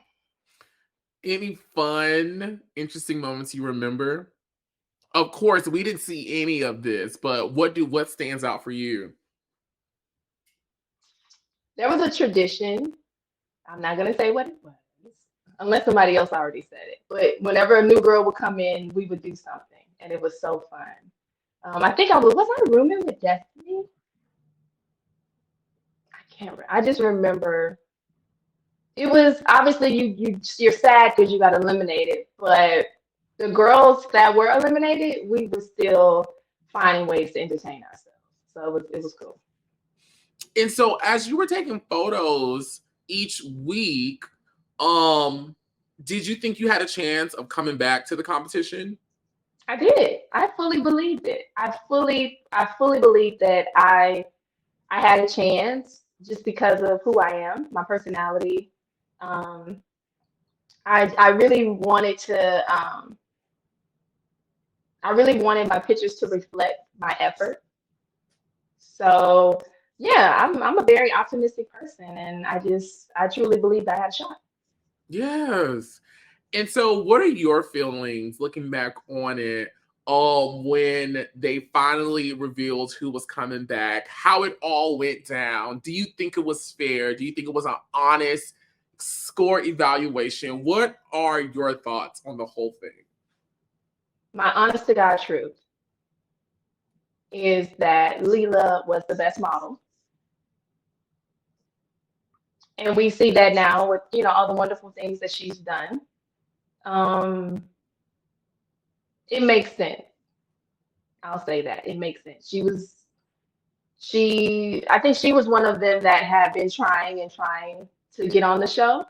Any fun, interesting moments you remember? Of course, we didn't see any of this, but what stands out for you? There was a tradition. I'm not gonna say what it was, unless somebody else already said it. But whenever a new girl would come in, we would do something, and it was so fun. I think was I rooming with Destiny? I can't. I just remember it was obviously you're sad because you got eliminated, but the girls that were eliminated, we were still finding ways to entertain ourselves. So it was cool. And so as you were taking photos each week, did you think you had a chance of coming back to the competition? I did. I fully believed it. I fully believed that I had a chance just because of who I am, my personality. I really wanted to I really wanted my pictures to reflect my effort. So yeah, I'm a very optimistic person, and I truly believed I had a shot. Yes. And so what are your feelings looking back on it, when they finally revealed who was coming back, how it all went down? Do you think it was fair? Do you think it was an honest score evaluation? What are your thoughts on the whole thing? My honest to God truth is that Leela was the best model. And we see that now with, all the wonderful things that she's done. It makes sense. I'll say that. It makes sense. I think she was one of them that had been trying to get on the show.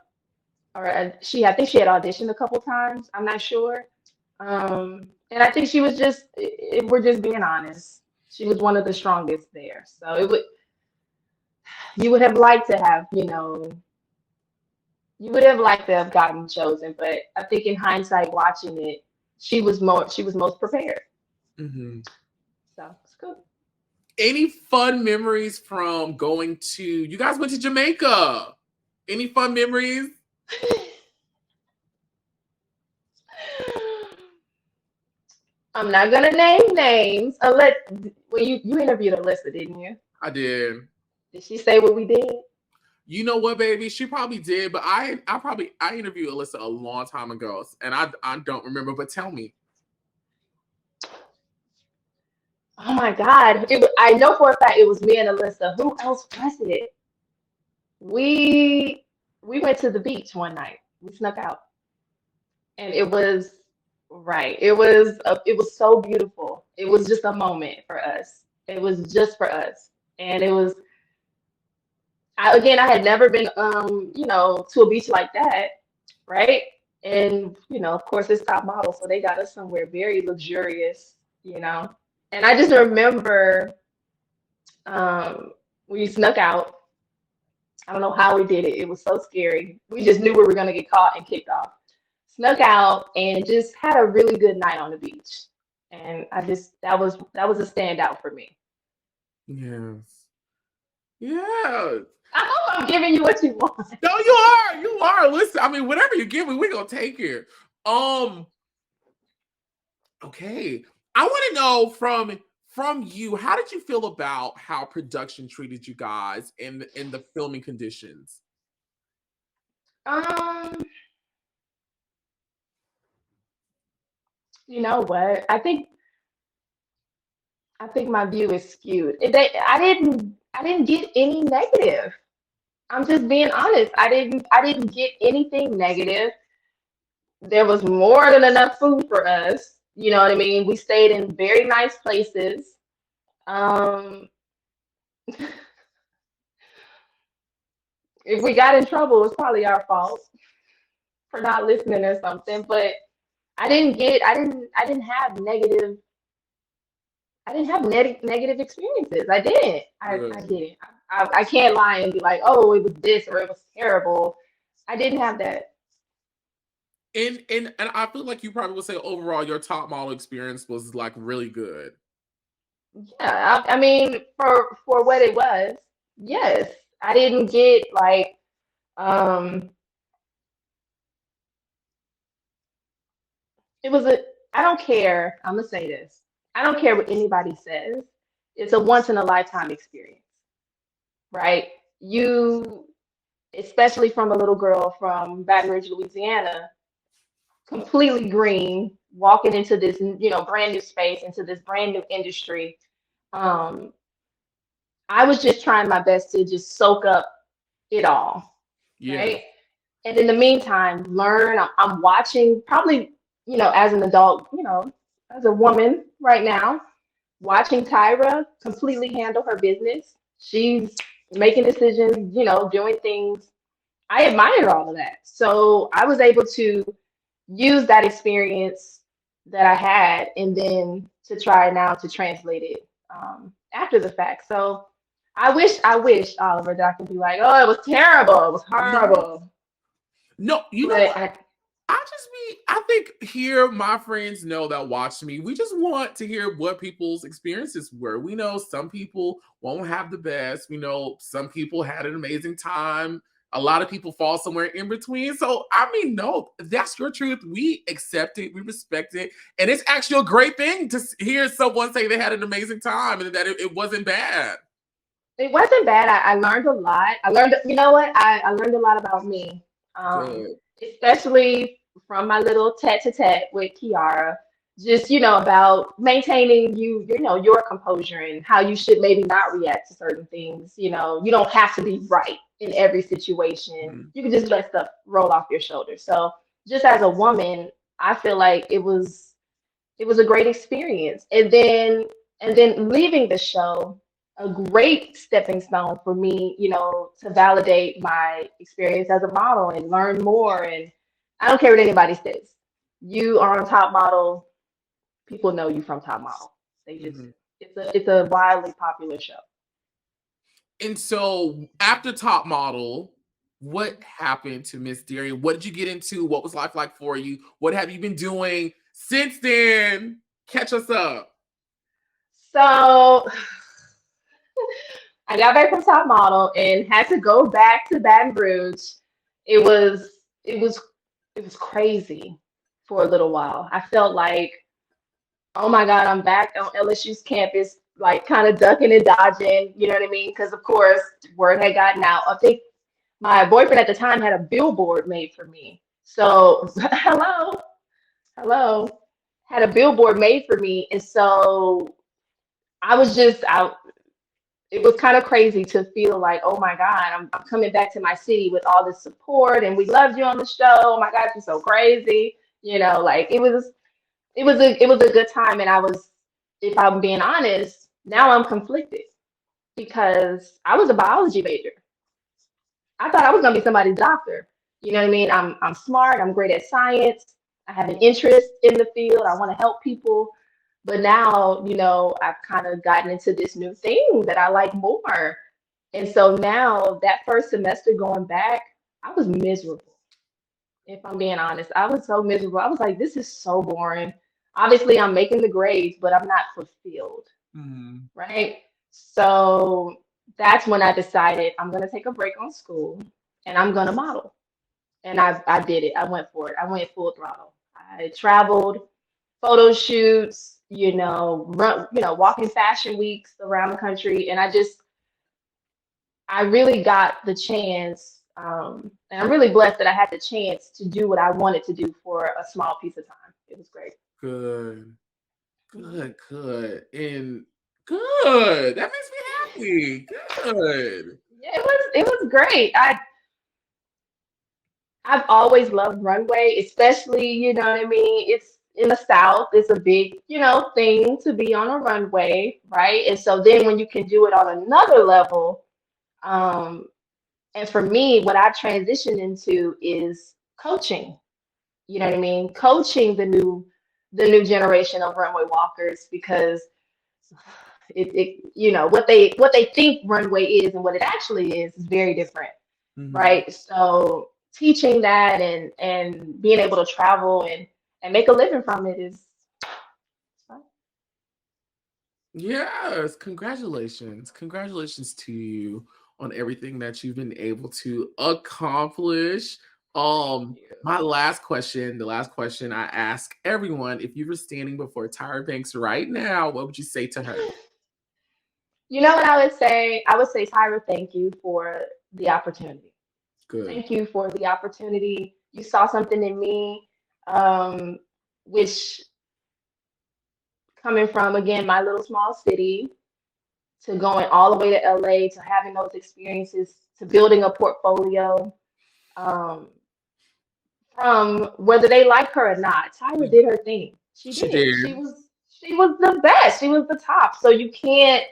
I think she had auditioned a couple times. I'm not sure. And I think she was if we're just being honest, she was one of the strongest there. So you would have liked to have, you would have liked to have gotten chosen, but I think in hindsight, watching it, she was most prepared. Mm-hmm. So it's good. Any fun memories from going to? You guys went to Jamaica. Any fun memories? I'm not gonna name names unless you interviewed Alyssa, didn't you? I did. Did she say what we did? You know what, baby? She probably did, but I interviewed Alyssa a long time ago, and I don't remember. But tell me. Oh my God! I know for a fact it was me and Alyssa. Who else was it? We went to the beach one night. We snuck out, and it was. Right. It was so beautiful. It was just a moment for us. It was just for us. And it was I had never been to a beach like that, right? And of course it's top model, so they got us somewhere very luxurious, And I just remember we snuck out. I don't know how we did it. It was so scary. We just knew we were gonna get caught and kicked off. Snuck out and just had a really good night on the beach, and that was a standout for me. Yes. I hope I'm giving you what you want. No, you are. Listen, I mean, whatever you give me, we're gonna take it. Okay, I want to know from you, how did you feel about how production treated you guys in the filming conditions? You know what? I think my view is skewed. I didn't get any negative. I'm just being honest. I didn't get anything negative. There was more than enough food for us. You know what I mean? We stayed in very nice places. If we got in trouble, it's probably our fault for not listening or something. But I didn't have negative experiences. I didn't. I didn't. I can't lie and be like, oh, it was this or it was terrible. I didn't have that. And I feel like you probably would say overall your top model experience was like really good. Yeah, I mean for what it was, yes. I didn't get like it was I don't care. I'm gonna say this. I don't care what anybody says. It's a once in a lifetime experience, right? especially from a little girl from Baton Rouge, Louisiana, completely green, walking into this, brand new space, into this brand new industry. Um, I was just trying my best to just soak up it all, Yeah. right? And in the meantime, learn. I'm watching, probably, as an adult, as a woman right now, watching Tyra completely handle her business. She's making decisions, doing things. I admire all of that. So I was able to use that experience that I had and then to try now to translate it after the fact. So I wish, Oliver, that I could be like, oh, it was terrible. It was No, horrible. no, you know But what? I think here, my friends know that watch me. We just want to hear what people's experiences were. We know some people won't have the best. We know some people had an amazing time. A lot of people fall somewhere in between. So, I mean, no, that's your truth. We accept it, we respect it. And it's actually a great thing to hear someone say they had an amazing time and that it wasn't bad. it wasn't bad. I learned a lot. I learned, you know what? I learned a lot about me, Good. especially from my little tete-a-tete with Kiara. Just, about maintaining your composure and how you should maybe not react to certain things. You don't have to be right in every situation. Mhm. You can just let stuff roll off your shoulders. So just as a woman, I feel like it was a great experience. And then leaving the show, a great stepping stone for me, to validate my experience as a model and learn more. And I don't care what anybody says. You are on Top Model, people know you from Top Model. They just Mhm. it's a widely popular show. And so after Top Model, what happened to Miss Darian? What did you get into? What was life like for you? What have you been doing since then? Catch us up. So I got back from Top Model and had to go back to Baton Rouge. It was it was it was crazy for a little while. I felt like, oh my God, I'm back on LSU's campus, like kind of ducking and dodging, you know what I mean? Because of course, word had gotten out. I think my boyfriend at the time had a billboard made for me. So hello, had a billboard made for me, and so I was just out. It was kind of crazy to feel like, oh my God, I'm coming back to my city with all this support, and we loved you on the show. Oh my God, you're so crazy. Like it was a good time, and I was, if I'm being honest, now I'm conflicted because I was a biology major. I thought I was gonna be somebody's doctor. You know what I mean? I'm smart. I'm great at science. I have an interest in the field. I want to help people. But now, I've kind of gotten into this new thing that I like more. And so now that first semester going back, I was miserable. If I'm being honest, I was so miserable. I was like, this is so boring. Obviously, I'm making the grades, but I'm not fulfilled, Mhm. right? So that's when I decided I'm going to take a break on school and I'm going to model. And I did it. I went for it. I went full throttle. I traveled, photo shoots, walking fashion weeks around the country. And I really got the chance. And I'm really blessed that I had the chance to do what I wanted to do for a small piece of time. It was great. Good. Mhm. Good. And good. That makes me happy. Good. Yeah, it was great. I've always loved runway, especially, you know what I mean? It's in the South, it's a big, thing to be on a runway, right? And so then when you can do it on another level, um, and for me, what I transitioned into is coaching. You know what I mean? Coaching the new generation of runway walkers because what they think runway is and what it actually is very different, Mhm. right? So teaching that and being able to travel and make a living from it is fun. Yes, congratulations. Congratulations to you on everything that you've been able to accomplish. Thank you. My last question, the last question I ask everyone, if you were standing before Tyra Banks right now, what would you say to her? You know what I would say? I would say, Tyra, thank you for the opportunity. Good. Thank you for the opportunity. You saw something in me, which coming from, again, my little small city to going all the way to LA to having those experiences to building a portfolio, um, from whether they like her or not. Tyra did her thing. She She did. did. She was the best. She was the top. So you can't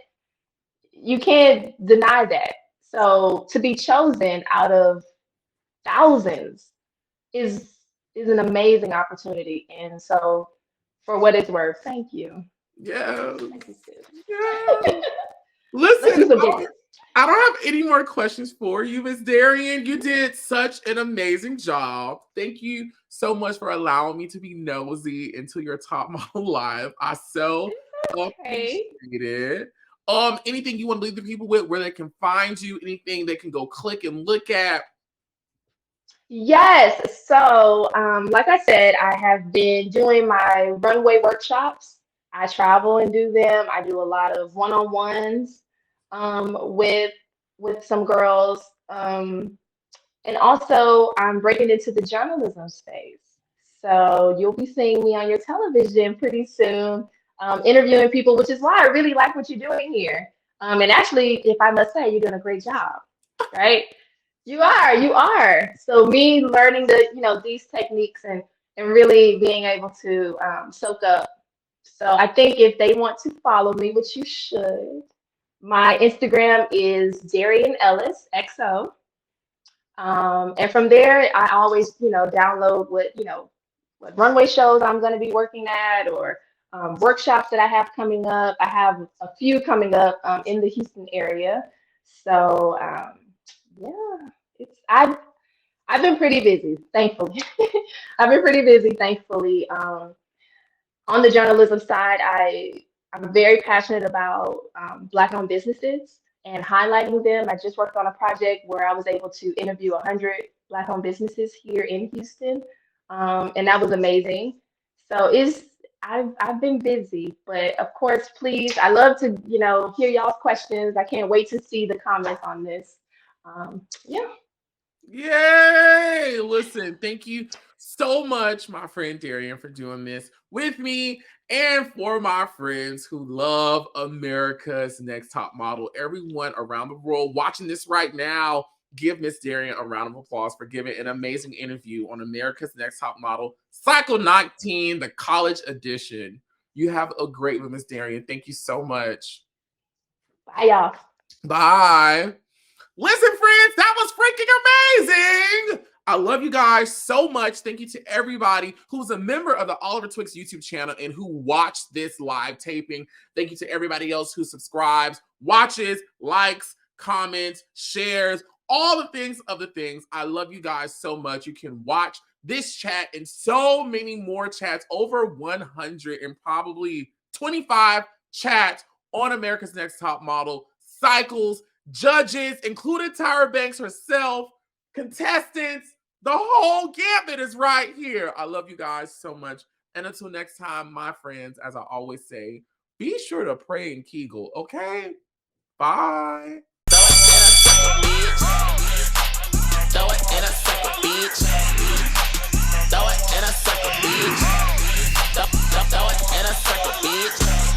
deny that. So to be chosen out of thousands is an amazing opportunity. And so for what it's worth, thank you. Yeah. Thank you, sis. Yeah. Let's do Listen, some business. I don't have any more questions for you, Miss Darian. You did such an amazing job. Thank you so much for allowing me to be nosy into your top model live. I so Okay. appreciate it. Anything you want to leave the people with, where they can find you, anything they can go click and look at? Yes. So, like I said, I have been doing my runway workshops. I travel and do them. I do a lot of one-on-ones, with some girls. And also, I'm breaking into the journalism space. So you'll be seeing me on your television pretty soon, interviewing people, which is why I really like what you're doing here. And actually, if I must say, you're doing a great job, right? You are. So me learning these techniques and really being able to soak up. So I think if they want to follow me, which you should, my Instagram is Darian Ellis XO. And from there, I always, download what runway shows I'm going to be working at, or workshops that I have coming up. I have a few coming up in the Houston area. So yeah, I've been pretty busy, thankfully. I've been pretty busy, thankfully. On the journalism side, I'm very passionate about Black-owned businesses and highlighting them. I just worked on a project where I was able to interview 100 Black-owned businesses here in Houston, and that was amazing. So I've been busy, but of course, please, I love to hear y'all's questions. I can't wait to see the comments on this. Yeah. Yay! Listen, thank you so much, my friend Darian, for doing this with me, and for my friends who love America's Next Top Model. Everyone around the world watching this right now, give Miss Darian a round of applause for giving an amazing interview on America's Next Top Model, Cycle 19, the college edition. You have a great one, Miss Darian. Thank you so much. Bye, y'all. Bye. Listen, friends, that was freaking amazing. I love you guys so much. Thank you to everybody who's a member of the Oliver Twixt YouTube channel and who watched this live taping. Thank you to everybody else who subscribes, watches, likes, comments, shares, all the things of the things. I love you guys so much. You can watch this chat and so many more chats, over 100 and probably 25 chats on America's Next Top Model, cycles, judges, including Tyra Banks herself, contestants, the whole gambit is right here. I love you guys so much. And until next time, my friends, as I always say, be sure to pray and Kegel, okay? Bye. Throw it in a circle, bitch. Throw it in a circle, bitch. Throw it in a circle, bitch. Throw it in a circle, bitch.